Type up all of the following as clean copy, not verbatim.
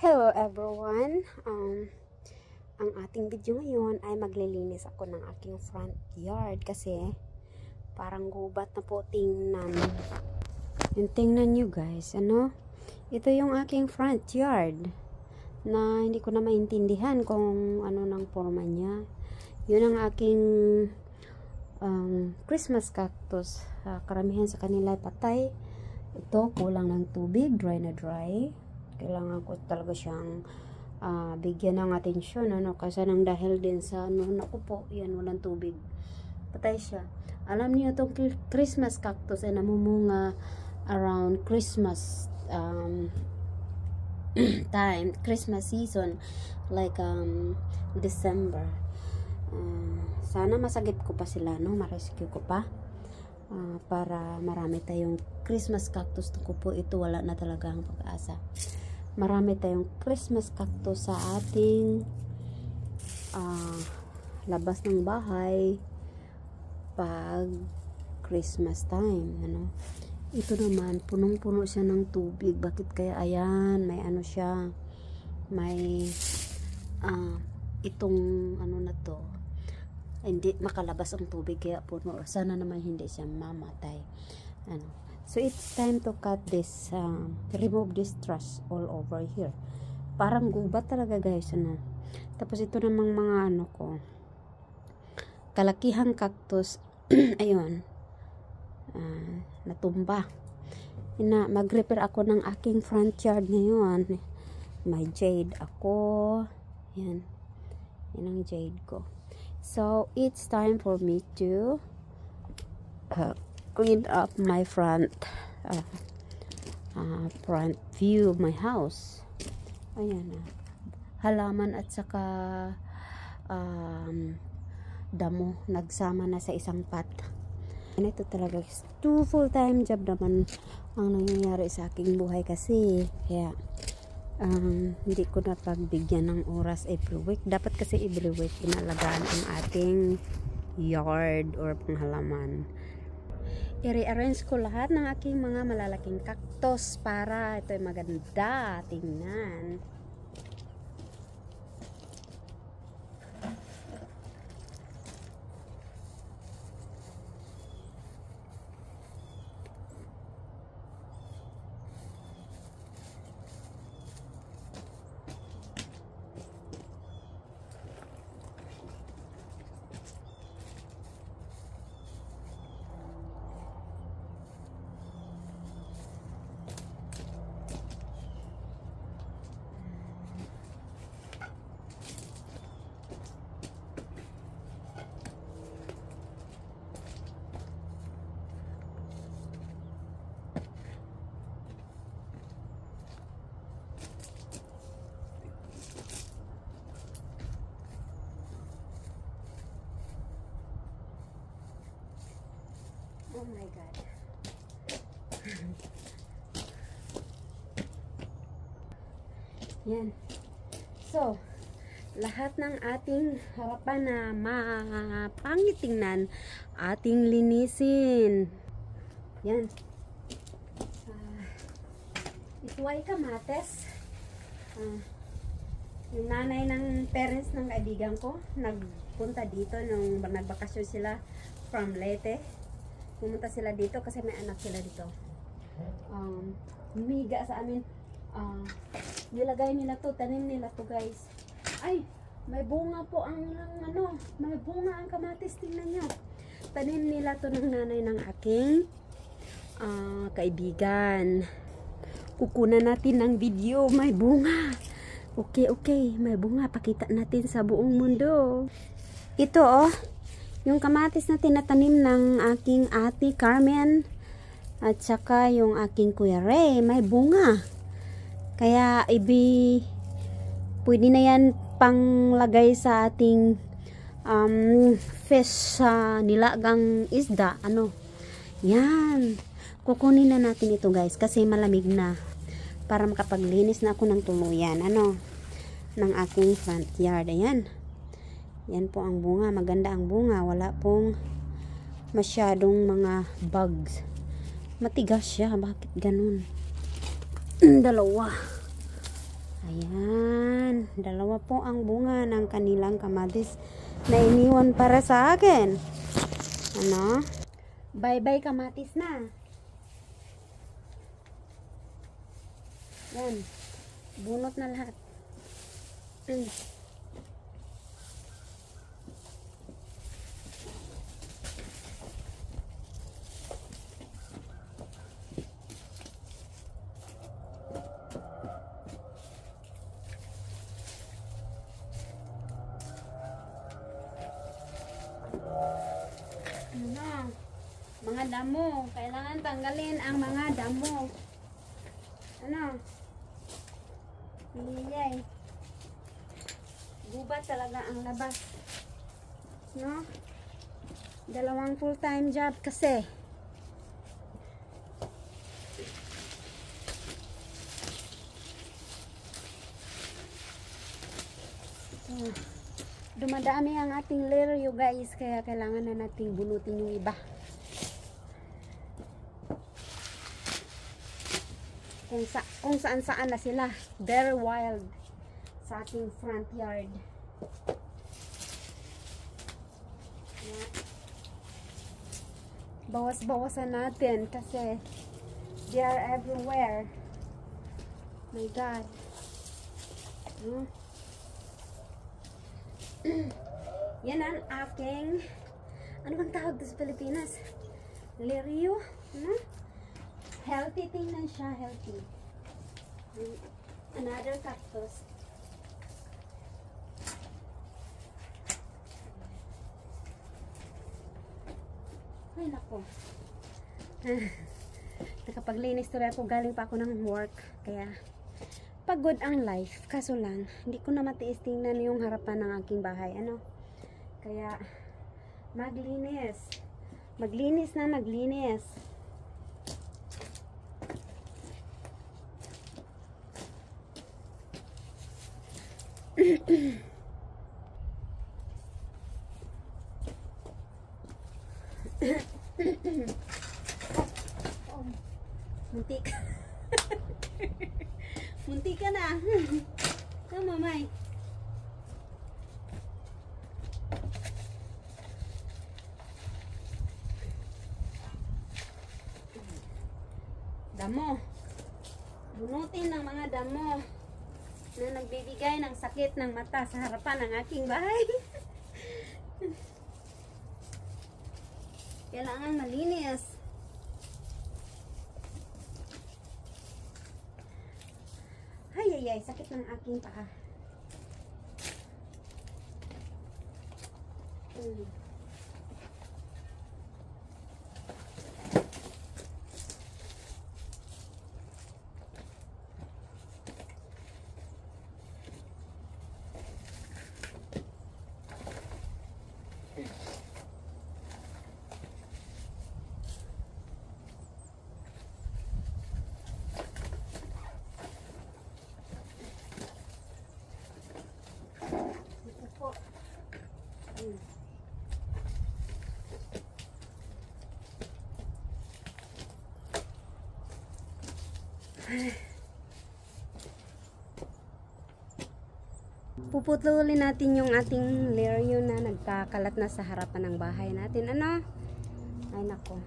Hello everyone! Ang ating video ngayon ay maglilinis ako ng aking front yard kasi parang gubat na po tingnan. Yung tingnan nyo guys, ito yung aking front yard na hindi ko na maintindihan kung ano ng forma niya. Yun ang aking Christmas cactus. Karamihan sa kanila ay patay. Ito, kulang ng tubig, dry na dry. Kailangan ko talaga siyang bigyan ng atensyon, kasi nang dahil din sa naku po, yan, walang tubig, patay siya. Alam niyo itong Christmas cactus ay namumunga around Christmas time, Christmas season, like December. Sana masagip ko pa sila, ma-rescue ko pa para marami tayong Christmas cactus. Naku po, ito wala na talaga ang pag-asa. Marami tayong Christmas cactus sa ating labas ng bahay pag Christmas time, Ito naman, punong-puno siya ng tubig. Bakit kaya? Ayan, may siya, may itong na to, hindi makalabas ang tubig kaya puno. Sana naman hindi siya mamatay. So it's time to cut this, remove this trash all over here. Parang gubat talaga guys, Tapos ito namang mga ko, kalakihang cactus, ayun, natumba. Mag-repair ako ng aking front yard ngayon. May jade ako, yan ang jade ko. So it's time for me to clean up my front view of my house. Ayan halaman at saka damo nagsama na sa isang pot. Ito talaga two full-time job naman ang nangyayari sa aking buhay kasi kaya hindi ko na pagbigyan ng oras every week. Dapat kasi every week inalagaan ang ating yard or panghalaman. I-rearrange ko lahat ng aking mga malalaking cactus para ito ay maganda tingnan. Oh my God. Yan. So, lahat ng ating harapan na mapangitingnan, ating linisin. Yan. Ito ay kamates. Yung nanay ng parents ng kaibigan ko, nagpunta dito nung nagbakasyon sila from Leyte. Pumunta sila dito kasi may anak sila dito. Humiga sa amin. Nilagay nila to, tanim nila to guys. Ay, may bunga po ang may bunga ang kamatis, tingnan nyo. Tanim nila to ng nanay ng aking kaibigan. Kukunan natin ng video, may bunga. Okay, may bunga, pakita natin sa buong mundo. Ito yung kamatis na tinatanim ng aking ate Carmen at saka yung aking Kuya Ray, may bunga. Kaya pwede na yan panglagay sa ating fish nilagang isda. Yan. Kukunin na natin ito guys kasi malamig na para makapaglinis na ako ng tuluyan ng aking front yard. Ayan. Yan po ang bunga. Maganda ang bunga. Wala pong masyadong mga bugs. Matigas siya. Bakit ganun? Dalawa. Ayan, dalawa po ang bunga ng kanilang kamatis na iniwan para sa akin. Ano? Bye-bye kamatis na. Yan. Bunot na lahat. Ano? Mga damo. Kailangan tanggalin ang mga damo. Ano? Yay. Gubat talaga ang labas. No? Dalawang full-time job kasi. So, dumadami ang ating leryo guys, kaya kailangan na nating bunutin yung iba. Kung saan-saan na sila. Very wild sa ating front yard. Bawas-bawasan natin kasi they are everywhere. My God. Yan ang aking, ano bang tawag sa Pilipinas? Lirio? Ano? Healthy, tingnan siya, healthy. Another cactus. Ay, nako. Nakapaglinis tuloy ako. Galing pa ako ng work. Kaya, pagod ang life. Kaso lang, hindi ko na matiis tingnan yung harapan ng aking bahay. Ano? Kaya, maglinis. Maglinis na maglinis. Oh, muntik. Muntik ka na. Tama, May. Damo. Bunutin ng mga damo na nagbibigay ng sakit ng mata sa harapan ng aking bahay. Kailangan malinis. Ay, sakit ng aking paa. Puputulin natin yung ating lirio na nagkakalat na sa harapan ng bahay natin. Ano? Ay, nako.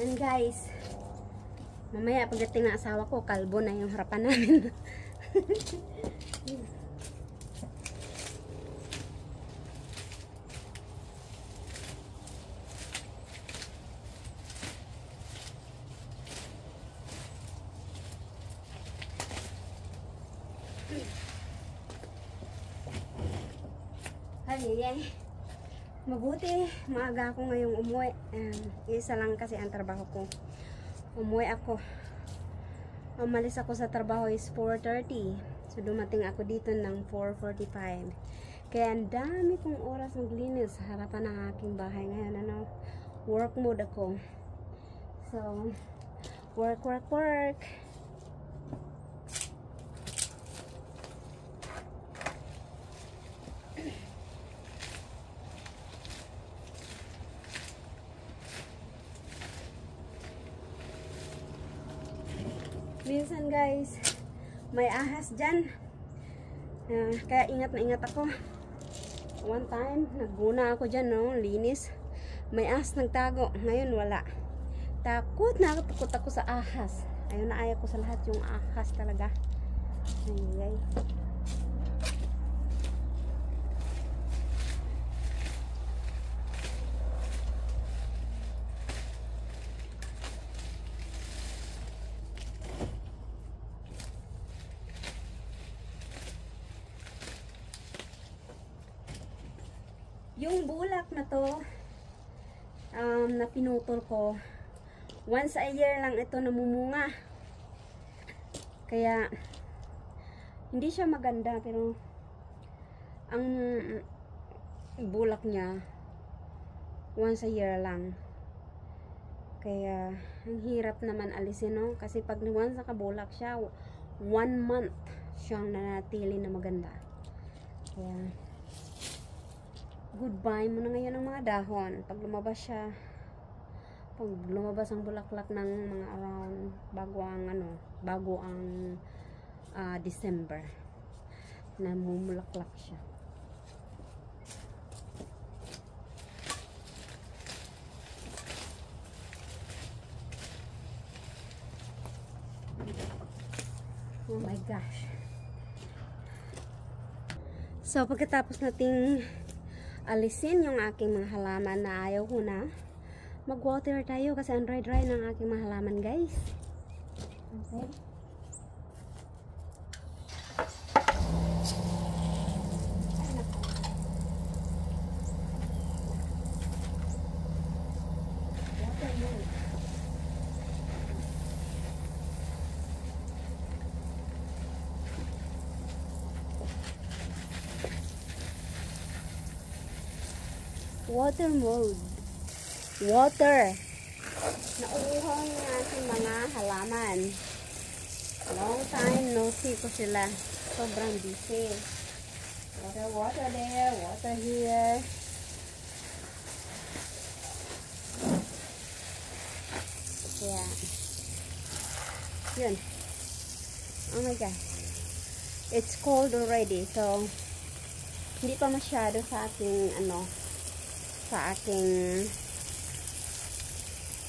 Yan guys, mamaya pagdating ng asawa ko, kalbo na yung harapan namin. Ay. Mabuti, maaga ako ngayong umuwi. Isa lang kasi ang trabaho ko. Umuwi ako. Umalis ako sa trabaho is 4:30. So dumating ako dito ng 4:45. Kaya ang dami kong oras maglinis sa harapan ng aking bahay ngayon. Ano, work mode ako. So, work. Minsan guys, may ahas dyan. Kaya ingat na ingat ako. One time, nagguna ako dyan, no? Linis. May ahas nagtago. Ngayon wala. Takot ako sa ahas. Ayun na ayaw ko sa lahat yung ahas talaga. Ay. Yung bulak na to, na pinutol ko, once a year lang ito namumunga. Kaya, hindi siya maganda, pero ang bulak niya, once a year lang. Kaya, ang hirap naman alisin, no? Kasi pag once nakabulak siya, 1 month siyang nanatili na maganda. Kaya, goodbye muna ngayon ng mga dahon. Pag lumabas siya, pag lumabas ang bulaklak ng mga around bago ang December, namumulaklak siya. Oh my gosh. So pagkatapos nating alisin yung aking mga halaman na ayaw ko na, mag-water tayo kasi ang dry ng aking mga halaman, guys. Okay. Water mode. Water. Nauuhaw yung aking mga halaman. Long time no see ko sila. Sobrang busy. Water there, water here. Yeah. Yun. Oh my gosh. It's cold already. So, hindi pa masyado sa ating sa aking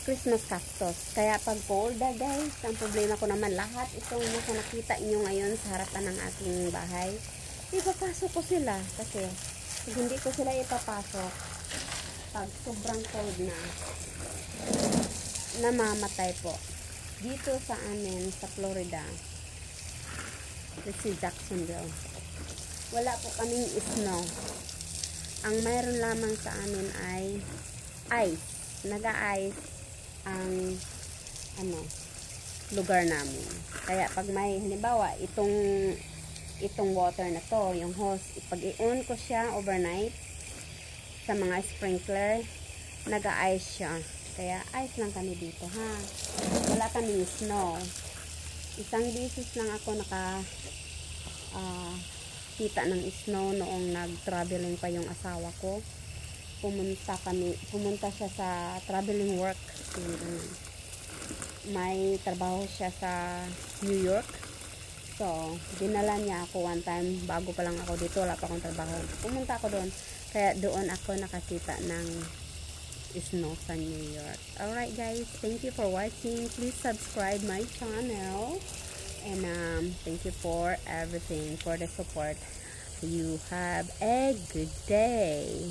Christmas cactus. Kaya pag cold guys, ang problema ko naman lahat itong nakita nyo ngayon sa harapan ng aking bahay, ipapasok ko sila kasi pag hindi ko sila ipapasok, pag sobrang cold na, namamatay po. Dito sa amin sa Florida, this is Jacksonville, wala po kaming snow. Ang mayroon lamang sa amin ay ice. Naga-ice ang lugar namin. Kaya pag may halimbawa itong water na to, yung hose, pag i-on ko siya overnight sa mga sprinkler, naga-ice siya. Kaya ice lang kami dito, ha. Wala kaming snow. Isang beses lang ako kita ng snow noong nag-traveling pa yung asawa ko. Pumunta siya sa traveling work. May trabaho siya sa New York. So, dinala niya ako one time, bago pa lang ako dito, wala pa akong trabaho. Pumunta ako doon. Kaya doon ako nakakita ng snow sa New York. Alright guys, thank you for watching. Please subscribe my channel. And thank you for everything, for the support. You have a good day.